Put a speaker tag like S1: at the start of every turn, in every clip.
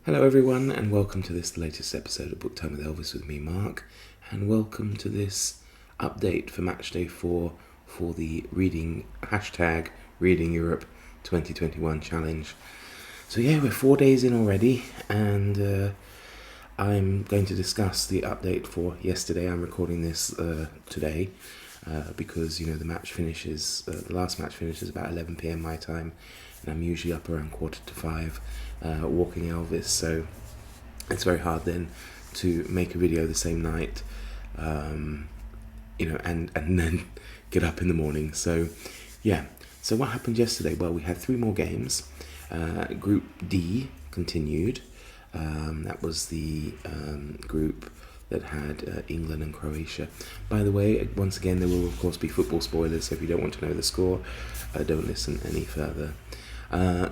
S1: Hello everyone and welcome to this, the latest episode of Book Time with Elvis with me, Mark, and welcome to this update for Matchday 4 for the Reading Europe 2021 challenge. So yeah, we're 4 days in already, and I'm going to discuss the update for yesterday. I'm recording this today because the match finishes, the last match finishes about 11 p.m. my time, and I'm usually up around 4:45 walking Elvis, so it's very hard then to make a video the same night, and then get up in the morning. So yeah, so what happened yesterday? Well, we had 3 more games. Group D continued. That was the group that had England and Croatia. By the way, once again, there will of course be football spoilers, so if you don't want to know the score, don't listen any further.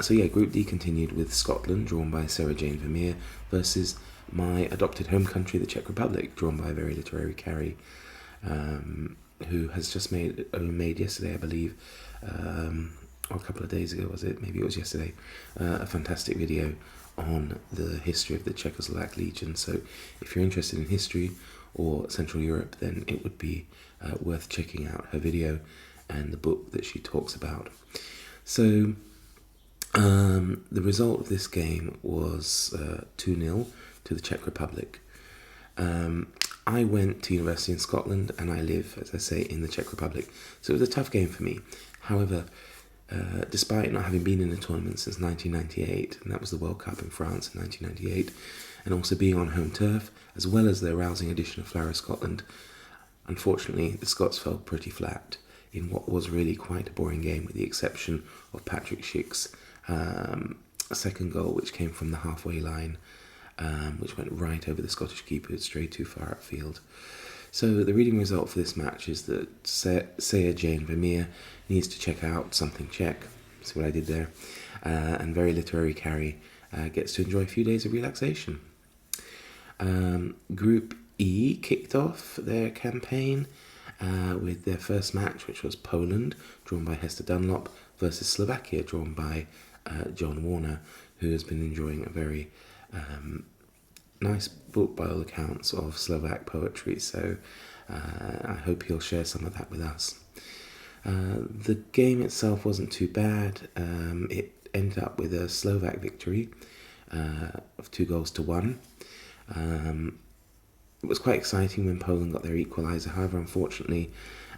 S1: So yeah, Group D continued with Scotland, drawn by Sayer-Jane Vermeer, versus my adopted home country, the Czech Republic, drawn by very literary Kari, who has just made yesterday, I believe, or a couple of days ago, was it? Maybe it was yesterday, a fantastic video on the history of the Czechoslovak Legion. So if you're interested in history or Central Europe, then it would be worth checking out her video and the book that she talks about. So the result of this game was 2-0 to the Czech Republic. I went to university in Scotland and I live, as I say, in the Czech Republic. So it was a tough game for me. However, despite not having been in a tournament since 1998, and that was the World Cup in France in 1998, and also being on home turf, as well as the rousing edition of Flower of Scotland, unfortunately the Scots fell pretty flat in what was really quite a boring game, with the exception of Patrik Schick's second goal, which came from the halfway line, which went right over the Scottish keeper, straight too far upfield. So the reading result for this match is that Sayer-Jane Vermeer needs to check out something Czech. See what I did there? And very literary Kari gets to enjoy a few days of relaxation. Group E kicked off their campaign with their first match, which was Poland, drawn by Hester Dunlop, versus Slovakia, drawn by John Warner, who has been enjoying a very nice book by all accounts of Slovak poetry, so I hope he'll share some of that with us. The game itself wasn't too bad. It ended up with a Slovak victory of 2-1. It was quite exciting when Poland got their equaliser. However, unfortunately,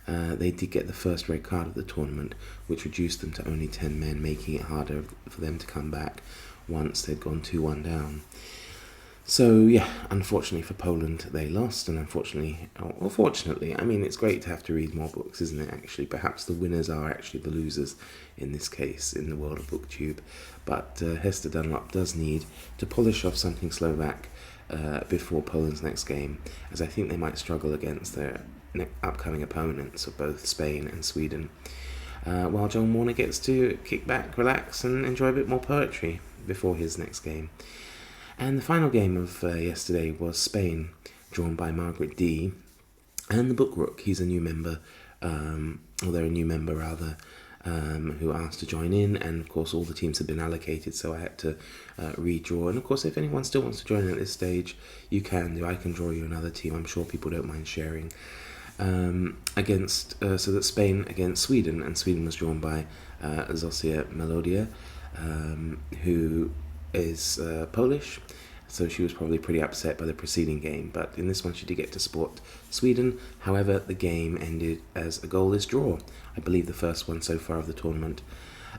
S1: they did get the first red card of the tournament, which reduced them to only 10 men, making it harder for them to come back once they'd gone 2-1 down. So yeah, unfortunately for Poland, they lost, and fortunately, I mean, it's great to have to read more books, isn't it, actually? Perhaps the winners are actually the losers in this case, in the world of BookTube. But Hester Dunlop does need to polish off something Slovak before Poland's next game, as I think they might struggle against their upcoming opponents of both Spain and Sweden, while John Warner gets to kick back, relax, and enjoy a bit more poetry before his next game. And the final game of yesterday was Spain, drawn by Margaret D. and the Book Rook. He's a new member, or they're a new member rather, who asked to join in, and of course all the teams had been allocated, so I had to redraw. And of course, if anyone still wants to join in at this stage, you can do. I can draw you another team. I'm sure people don't mind sharing. So that Spain against Sweden, and Sweden was drawn by Zosia Melodia, who is Polish, so she was probably pretty upset by the preceding game, but in this one she did get to support Sweden. However, the game ended as a goalless draw, I believe the first one so far of the tournament.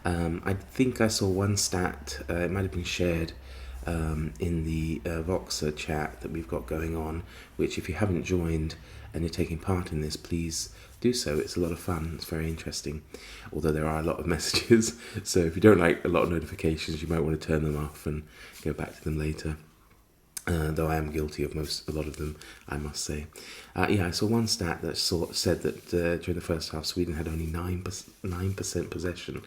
S1: I think I saw one stat, it might have been shared in the Voxer chat that we've got going on, which if you haven't joined and you're taking part in this, please do so. It's a lot of fun. It's very interesting, although there are a lot of messages, so if you don't like a lot of notifications, you might want to turn them off and go back to them later, though I am guilty of a lot of them, I must say. I saw one stat that said that during the first half Sweden had only 9% possession,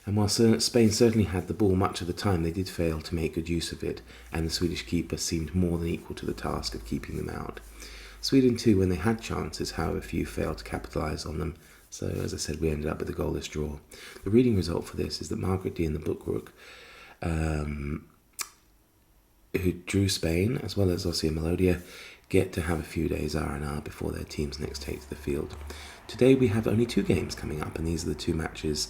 S1: and while Spain certainly had the ball much of the time, they did fail to make good use of it, and the Swedish keeper seemed more than equal to the task of keeping them out. Sweden too, when they had chances, however few failed to capitalise on them, so as I said, we ended up with a goalless draw. The reading result for this is that Margaret D and the Book Rook who drew Spain, as well as Ossia Melodia, get to have a few days R&R before their teams next take to the field. Today we have only 2 games coming up, and these are the 2 matches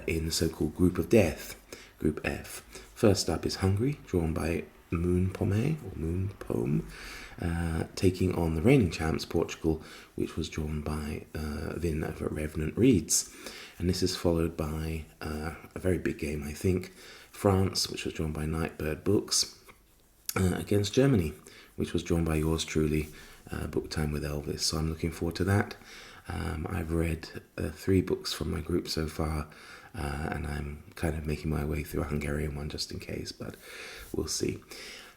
S1: in the so-called Group of Death, Group F. First up is Hungary, drawn by Moon Pome, taking on the reigning champs Portugal, which was drawn by Vin over at Revenant Reeds. And this is followed by a very big game, I think, France, which was drawn by Nightbird Books, against Germany, which was drawn by yours truly, Book Time with Elvis. So I'm looking forward to that. I've read 3 books from my group so far, and I'm kind of making my way through a Hungarian one just in case, but we'll see.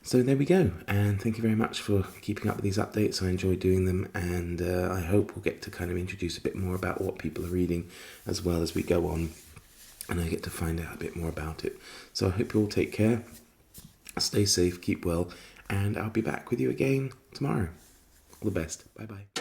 S1: So there we go, and thank you very much for keeping up with these updates. I enjoy doing them, and I hope we'll get to kind of introduce a bit more about what people are reading as well as we go on, and I get to find out a bit more about it. So I hope you all take care, stay safe, keep well, and I'll be back with you again tomorrow. All the best. Bye-bye.